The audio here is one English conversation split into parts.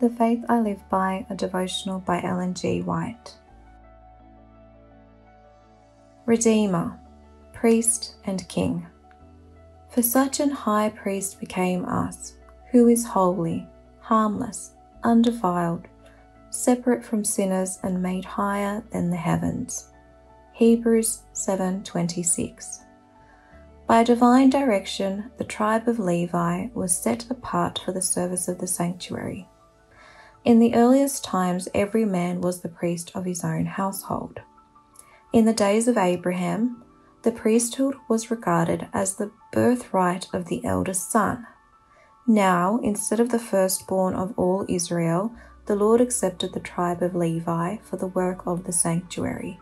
The Faith I Live By, a devotional by Ellen G. White. Redeemer, Priest and King. For such an high priest became us, who is holy, harmless, undefiled, separate from sinners and made higher than the heavens. Hebrews 7:26. By divine direction, the tribe of Levi was set apart for the service of the sanctuary. In the earliest times, every man was the priest of his own household. In the days of Abraham, the priesthood was regarded as the birthright of the eldest son. Now, instead of the firstborn of all Israel, the Lord accepted the tribe of Levi for the work of the sanctuary.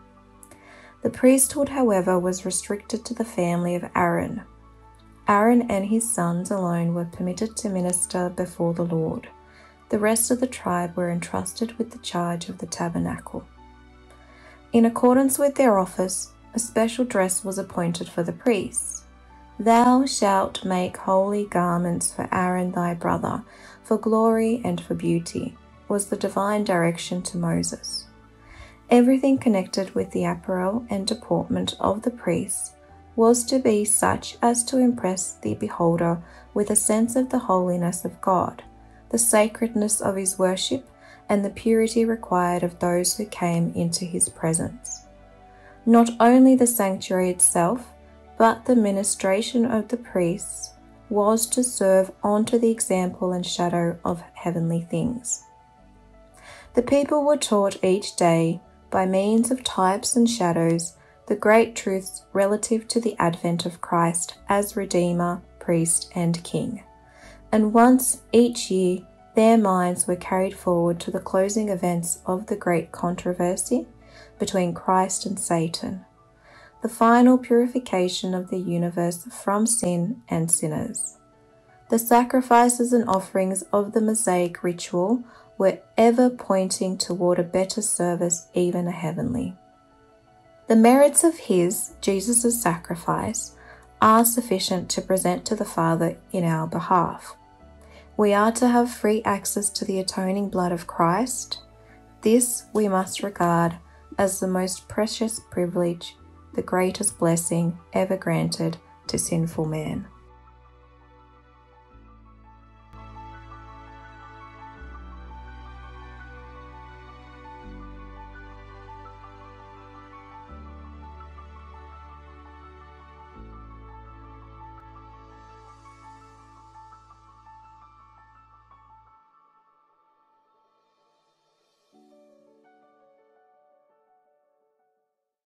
The priesthood, however, was restricted to the family of Aaron. Aaron and his sons alone were permitted to minister before the Lord. The rest of the tribe were entrusted with the charge of the tabernacle. In accordance with their office, a special dress was appointed for the priests. Thou shalt make holy garments for Aaron thy brother, for glory and for beauty, was the divine direction to Moses. Everything connected with the apparel and deportment of the priests was to be such as to impress the beholder with a sense of the holiness of God, the sacredness of his worship, and the purity required of those who came into his presence. Not only the sanctuary itself, but the ministration of the priests was to serve onto the example and shadow of heavenly things. The people were taught each day, by means of types and shadows, the great truths relative to the advent of Christ as Redeemer, Priest, and King. And once each year, their minds were carried forward to the closing events of the great controversy between Christ and Satan, the final purification of the universe from sin and sinners. The sacrifices and offerings of the Mosaic ritual were ever pointing toward a better service, even a heavenly. The merits of Jesus' sacrifice, are sufficient to present to the Father in our behalf. We are to have free access to the atoning blood of Christ. This we must regard as the most precious privilege, the greatest blessing ever granted to sinful man.